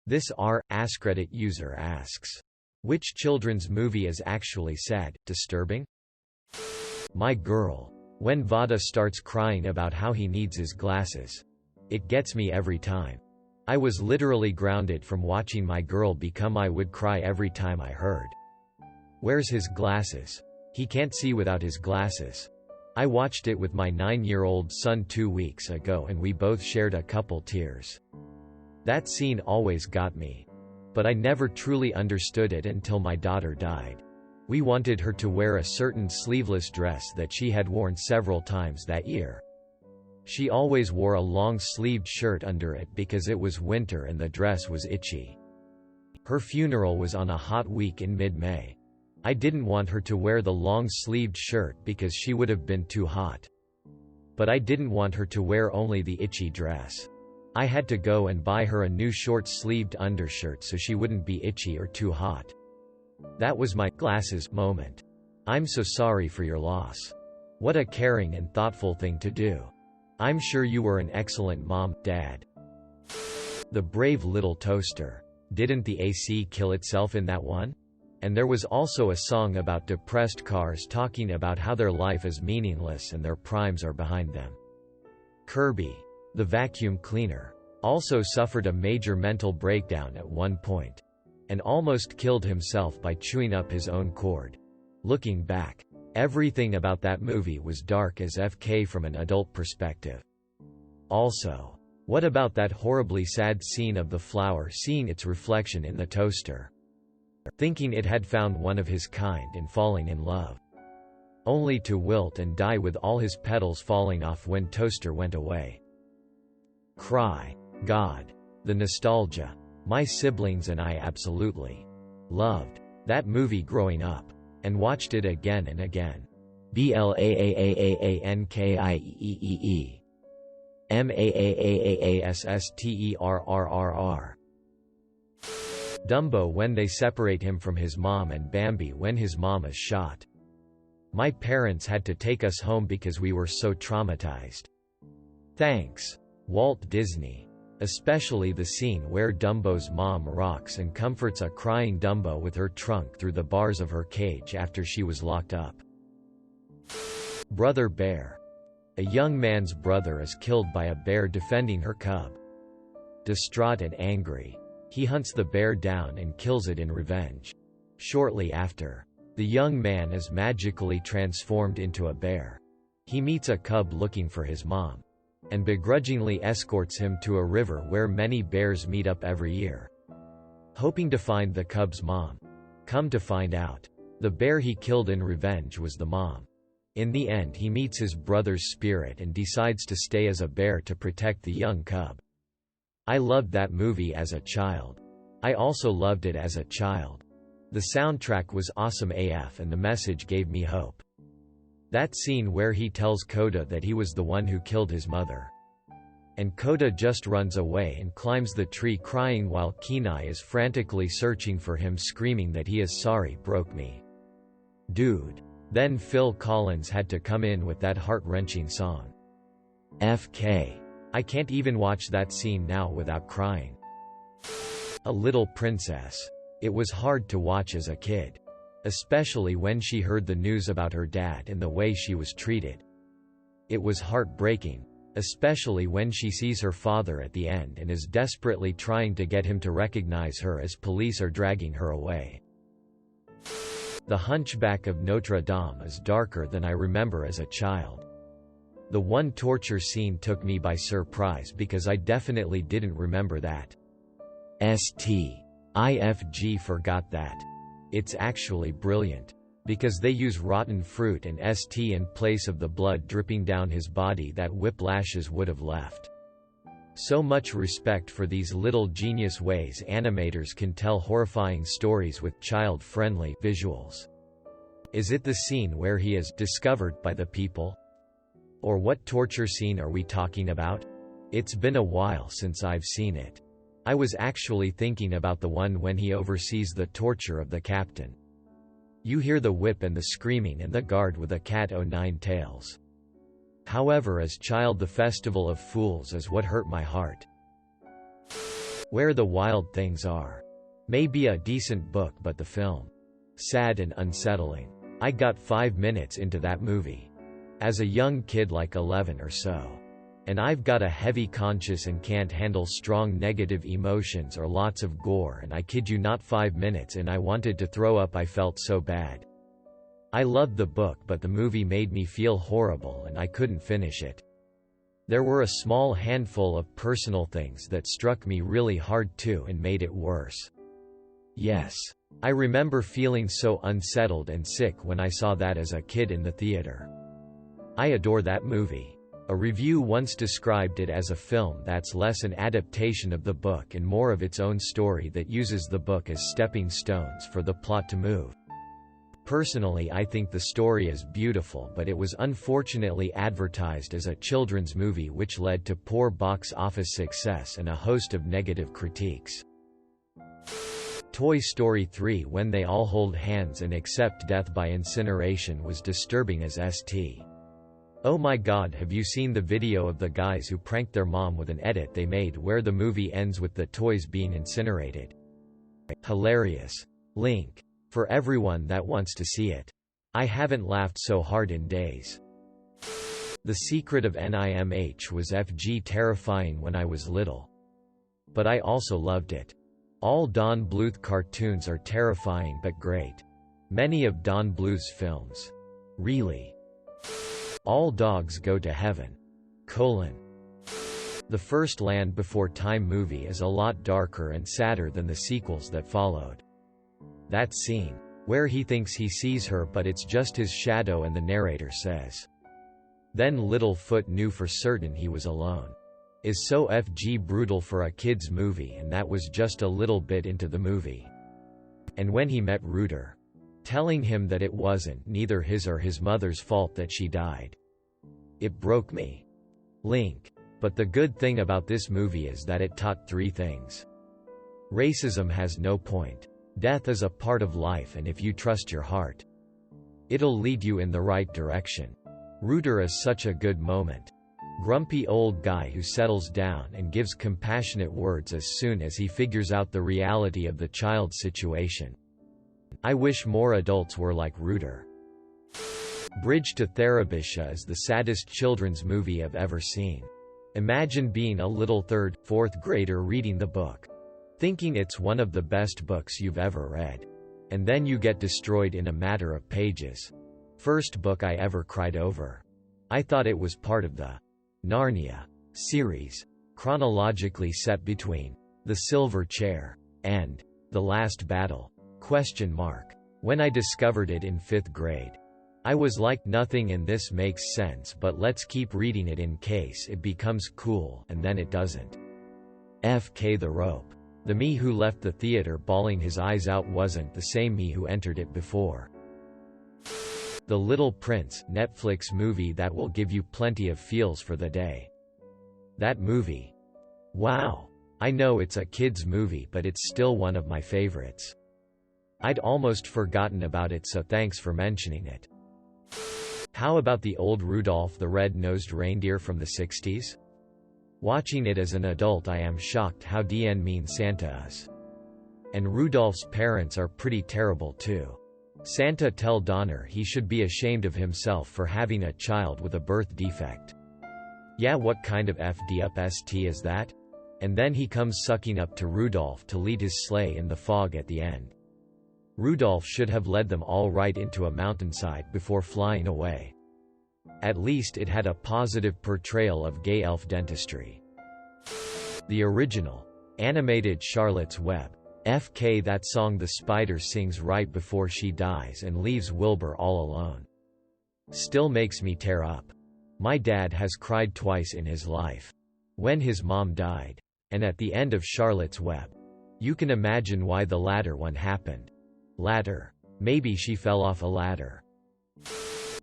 This AskReddit user asks, which children's movie is actually sad, disturbing? My girl. When Vada starts crying about how he needs his glasses. It gets me every time. I was literally grounded from watching my girl become. I would cry every time I heard, "Where's his glasses? He can't see without his glasses." I watched it with my 9-year-old son 2 weeks ago and we both shared a couple tears. That scene always got me. But I never truly understood it until my daughter died. We wanted her to wear a certain sleeveless dress that she had worn several times that year. She always wore a long-sleeved shirt under it because it was winter and the dress was itchy. Her funeral was on a hot week in mid-May. I didn't want her to wear the long-sleeved shirt because she would have been too hot. But I didn't want her to wear only the itchy dress. I had to go and buy her a new short-sleeved undershirt so she wouldn't be itchy or too hot. That was my glasses moment. I'm so sorry for your loss. What a caring and thoughtful thing to do. I'm sure you were an excellent mom, Dad. The brave little toaster. Didn't the AC kill itself in that one? And there was also a song about depressed cars talking about how their life is meaningless and their primes are behind them. Kirby, the vacuum cleaner, also suffered a major mental breakdown at one point, and almost killed himself by chewing up his own cord. Looking back, everything about that movie was dark as FK from an adult perspective. Also, what about that horribly sad scene of the flower seeing its reflection in the toaster? Thinking it had found one of his kind and falling in love. Only to wilt and die with all his petals falling off when toaster went away. Cry. God. The nostalgia. My siblings and I absolutely loved that movie growing up, and watched it again and again. BLAAAANKIEEE MAAAASSTERRRR. Dumbo when they separate him from his mom, and Bambi when his mom is shot. My parents had to take us home because we were so traumatized. Thanks, Walt Disney. Especially the scene where Dumbo's mom rocks and comforts a crying Dumbo with her trunk through the bars of her cage after she was locked up. Brother Bear. A young man's brother is killed by a bear defending her cub. Distraught and angry, he hunts the bear down and kills it in revenge. Shortly after, the young man is magically transformed into a bear. He meets a cub looking for his mom, and begrudgingly escorts him to a river where many bears meet up every year, hoping to find the cub's mom. Come to find out, the bear he killed in revenge was the mom. In the end, he meets his brother's spirit and decides to stay as a bear to protect the young cub. I loved that movie as a child. I also loved it as a child. The soundtrack was awesome AF and the message gave me hope. That scene where he tells Coda that he was the one who killed his mother, and Coda just runs away and climbs the tree crying while Kenai is frantically searching for him screaming that he is sorry, broke me. Dude. Then Phil Collins had to come in with that heart-wrenching song. FK. I can't even watch that scene now without crying. A Little Princess. It was hard to watch as a kid, especially when she heard the news about her dad and the way she was treated. It was heartbreaking, especially when she sees her father at the end and is desperately trying to get him to recognize her as police are dragging her away. The Hunchback of Notre Dame is darker than I remember as a child. The one torture scene took me by surprise because I definitely didn't remember that. STIFG forgot that. It's actually brilliant, because they use rotten fruit and ST in place of the blood dripping down his body that Whiplashes would have left. So much respect for these little genius ways animators can tell horrifying stories with child-friendly visuals. Is it the scene where he is discovered by the people? Or what torture scene are we talking about? It's been a while since I've seen it. I was actually thinking about the one when he oversees the torture of the captain. You hear the whip and the screaming and the guard with a cat o' nine tails. However, as child, the Festival of Fools is what hurt my heart. Where the Wild Things Are. May be a decent book, but the film. Sad and unsettling. I got 5 minutes into that movie. As a young kid, like 11 or so. And I've got a heavy conscience and can't handle strong negative emotions or lots of gore, and I kid you not, 5 minutes and I wanted to throw up. I felt so bad. I loved the book, but the movie made me feel horrible and I couldn't finish it. There were a small handful of personal things that struck me really hard too and made it worse. Yes. I remember feeling so unsettled and sick when I saw that as a kid in the theater. I adore that movie. A review once described it as a film that's less an adaptation of the book and more of its own story that uses the book as stepping stones for the plot to move. Personally, I think the story is beautiful, but it was unfortunately advertised as a children's movie, which led to poor box office success and a host of negative critiques. Toy Story 3 When They All Hold Hands and Accept Death by Incineration was disturbing as St. Oh my god, have you seen the video of the guys who pranked their mom with an edit they made where the movie ends with the toys being incinerated? Hilarious. Link. For everyone that wants to see it. I haven't laughed so hard in days. The Secret of NIMH was FG terrifying when I was little. But I also loved it. All Don Bluth cartoons are terrifying but great. Many of Don Bluth's films. Really. All Dogs Go to Heaven. The first Land Before Time movie is a lot darker and sadder than the sequels that followed. That scene, where he thinks he sees her but it's just his shadow and the narrator says, "Then Littlefoot knew for certain he was alone," is so FG brutal for a kid's movie, and that was just a little bit into the movie. And when he met Rooter, telling him that it wasn't neither his or his mother's fault that she died. It broke me. Link. But the good thing about this movie is that it taught 3 things. Racism has no point. Death is a part of life, and if you trust your heart, it'll lead you in the right direction. Rooter is such a good moment. Grumpy old guy who settles down and gives compassionate words as soon as he figures out the reality of the child's situation. I wish more adults were like Rooter. Bridge to Therabisha is the saddest children's movie I've ever seen. Imagine being a little 3rd, 4th grader reading the book, thinking it's one of the best books you've ever read. And then you get destroyed in a matter of pages. First book I ever cried over. I thought it was part of the Narnia series, chronologically set between The Silver Chair and The Last Battle? When I discovered it in 5th grade, I was like, nothing in this makes sense, but let's keep reading it in case it becomes cool, and then it doesn't. FK The Rope. The me who left the theater bawling his eyes out wasn't the same me who entered it before. The Little Prince, Netflix movie that will give you plenty of feels for the day. That movie. Wow. I know it's a kid's movie, but it's still one of my favorites. I'd almost forgotten about it, so thanks for mentioning it. How about the old Rudolph the Red-Nosed Reindeer from the 60s? Watching it as an adult, I am shocked how mean Santa is. And Rudolph's parents are pretty terrible too. Santa tell Donner he should be ashamed of himself for having a child with a birth defect. Yeah, what kind of FDUPST is that? And then he comes sucking up to Rudolph to lead his sleigh in the fog at the end. Rudolph should have led them all right into a mountainside before flying away. At least it had a positive portrayal of gay elf dentistry. The original, animated Charlotte's Web. FK that song the spider sings right before she dies and leaves Wilbur all alone. Still makes me tear up. My dad has cried twice in his life. When his mom died. And at the end of Charlotte's Web. You can imagine why the latter one happened. Ladder. Maybe she fell off a ladder.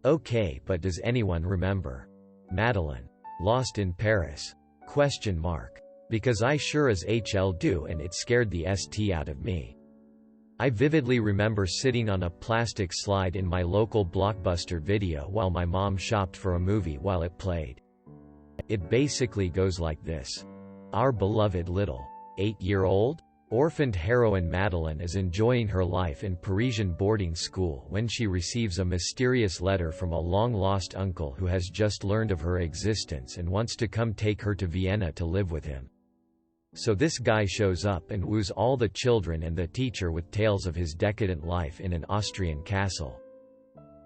Okay, but does anyone remember Madeline? Lost in Paris? Because I sure as HL do, and it scared the ST out of me. I vividly remember sitting on a plastic slide in my local Blockbuster Video while my mom shopped for a movie while it played. It basically goes like this. Our beloved little 8-year-old? Orphaned heroine Madeline is enjoying her life in Parisian boarding school when she receives a mysterious letter from a long-lost uncle who has just learned of her existence and wants to come take her to Vienna to live with him. So this guy shows up and woos all the children and the teacher with tales of his decadent life in an Austrian castle.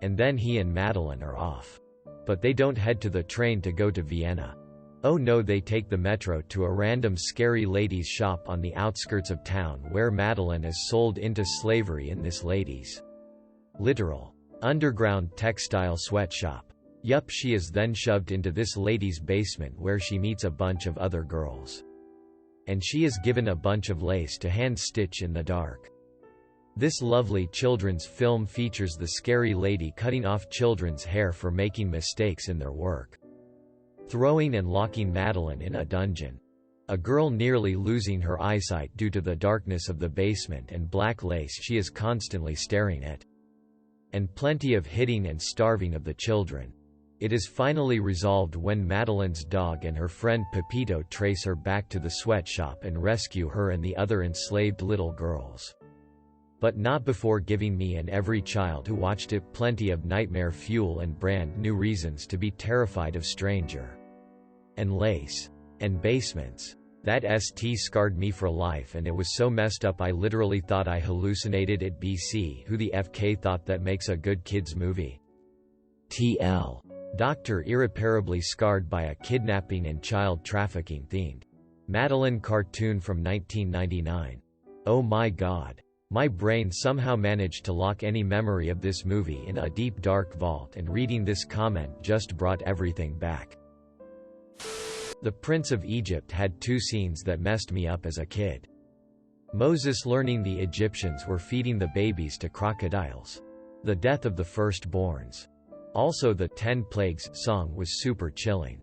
And then he and Madeline are off. But they don't head to the train to go to Vienna. Oh no, they take the metro to a random scary ladies' shop on the outskirts of town where Madeline is sold into slavery in this ladies' literal underground textile sweatshop. Yup, she is then shoved into this lady's basement where she meets a bunch of other girls. And she is given a bunch of lace to hand-stitch in the dark. This lovely children's film features the scary lady cutting off children's hair for making mistakes in their work, throwing and locking Madeline in a dungeon, a girl nearly losing her eyesight due to the darkness of the basement and black lace she is constantly staring at, and plenty of hitting and starving of the children. It is finally resolved when Madeline's dog and her friend Pepito trace her back to the sweatshop and rescue her and the other enslaved little girls. But not before giving me and every child who watched it plenty of nightmare fuel and brand new reasons to be terrified of stranger and lace and basements. That ST scarred me for life, and it was so messed up I literally thought I hallucinated it. BC, who the FK thought that makes a good kids movie? TL. Doctor irreparably scarred by a kidnapping and child trafficking themed Madeline cartoon from 1999. Oh my god. My brain somehow managed to lock any memory of this movie in a deep dark vault, and reading this comment just brought everything back. The Prince of Egypt had two scenes that messed me up as a kid. Moses learning the Egyptians were feeding the babies to crocodiles. The death of the firstborns. Also, the 10 Plagues song was super chilling.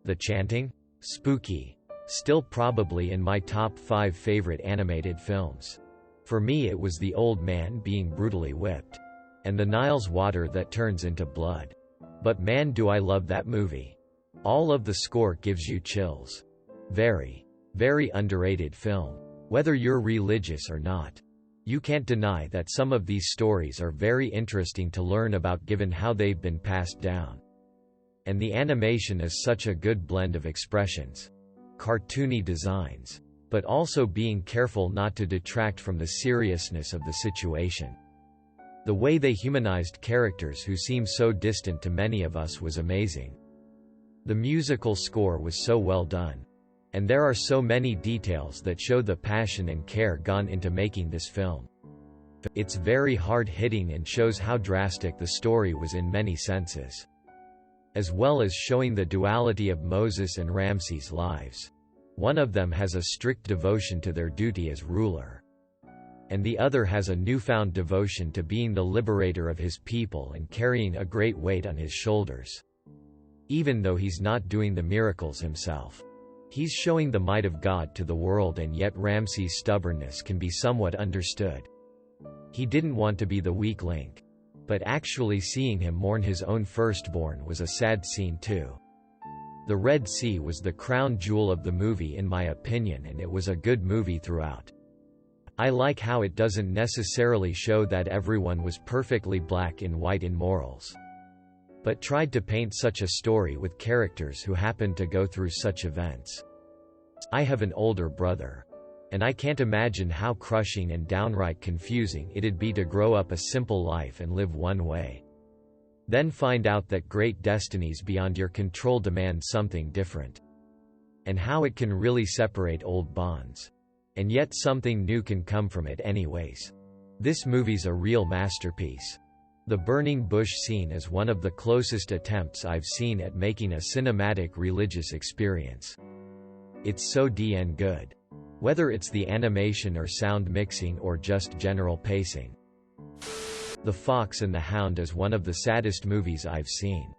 The chanting? Spooky. Still probably in my top 5 favorite animated films. For me it was the old man being brutally whipped. And the Nile's water that turns into blood. But man, do I love that movie. All of the score gives you chills. Very, very underrated film. Whether you're religious or not. You can't deny that some of these stories are very interesting to learn about given how they've been passed down. And the animation is such a good blend of expressions. Cartoony designs. But also being careful not to detract from the seriousness of the situation. The way they humanized characters who seem so distant to many of us was amazing. The musical score was so well done. And there are so many details that show the passion and care gone into making this film. It's very hard-hitting and shows how drastic the story was in many senses. As well as showing the duality of Moses and Ramses' lives. One of them has a strict devotion to their duty as ruler. And the other has a newfound devotion to being the liberator of his people and carrying a great weight on his shoulders. Even though he's not doing the miracles himself. He's showing the might of God to the world, and yet Ramses' stubbornness can be somewhat understood. He didn't want to be the weak link. But actually seeing him mourn his own firstborn was a sad scene too. The Red Sea was the crown jewel of the movie in my opinion, and it was a good movie throughout. I like how it doesn't necessarily show that everyone was perfectly black and white in morals. But tried to paint such a story with characters who happened to go through such events. I have an older brother. And I can't imagine how crushing and downright confusing it'd be to grow up a simple life and live one way. Then find out that great destinies beyond your control demand something different. And how it can really separate old bonds. And yet something new can come from it anyways. This movie's a real masterpiece. The burning bush scene is one of the closest attempts I've seen at making a cinematic religious experience. It's so DN good. Whether it's the animation or sound mixing or just general pacing. The Fox and the Hound is one of the saddest movies I've seen.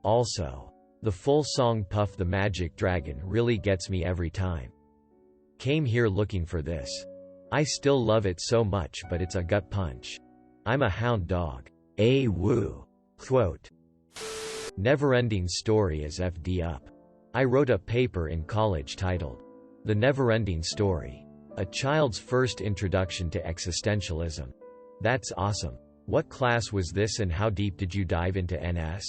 Also, the full song Puff the Magic Dragon really gets me every time. Came here looking for this. I still love it so much, but it's a gut punch. I'm a hound dog. Woo. Quote. Neverending Story is FD up. I wrote a paper in college titled, The Neverending Story. A child's first introduction to existentialism. That's awesome. What class was this and how deep did you dive into NS?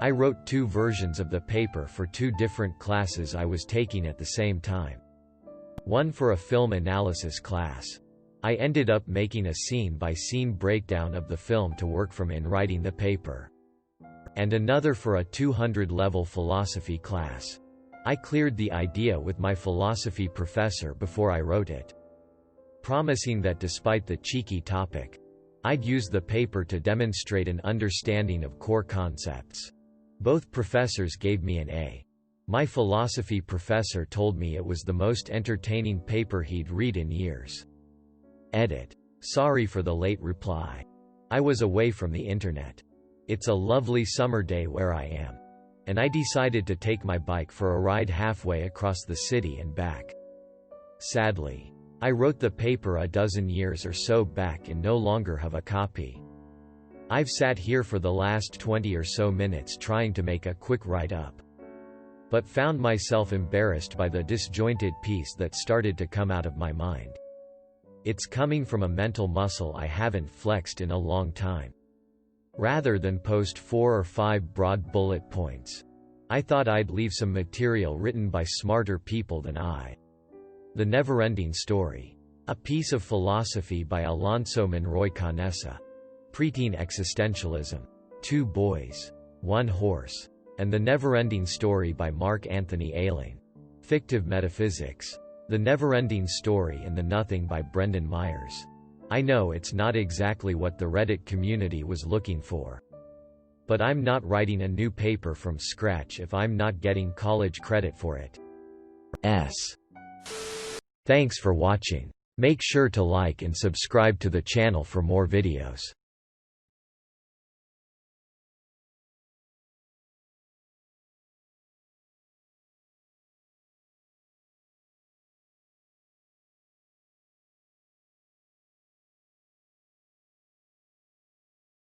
I wrote 2 versions of the paper for 2 different classes I was taking at the same time. One for a film analysis class. I ended up making a scene-by-scene breakdown of the film to work from in writing the paper. And another for a 200-level philosophy class. I cleared the idea with my philosophy professor before I wrote it, promising that despite the cheeky topic, I'd use the paper to demonstrate an understanding of core concepts. Both professors gave me an A. My philosophy professor told me it was the most entertaining paper he'd read in years. Edit. Sorry for the late reply. I was away from the internet. It's a lovely summer day where I am, and I decided to take my bike for a ride halfway across the city and back. Sadly, I wrote the paper a dozen years or so back and no longer have a copy. I've sat here for the last 20 or so minutes trying to make a quick write-up, but found myself embarrassed by the disjointed piece that started to come out of my mind. It's coming from a mental muscle I haven't flexed in a long time. Rather than post 4 or 5 broad bullet points, I thought I'd leave some material written by smarter people than I. The Neverending Story. A piece of philosophy by Alonso Monroy Canessa. Preteen Existentialism. 2 Boys. 1 Horse. And The Neverending Story by Mark Anthony Ayling. Fictive Metaphysics. The Neverending Story and the Nothing by Brendan Myers. I know it's not exactly what the Reddit community was looking for, but I'm not writing a new paper from scratch if I'm not getting college credit for it. Thanks for watching. Make sure to like and subscribe to the channel for more videos.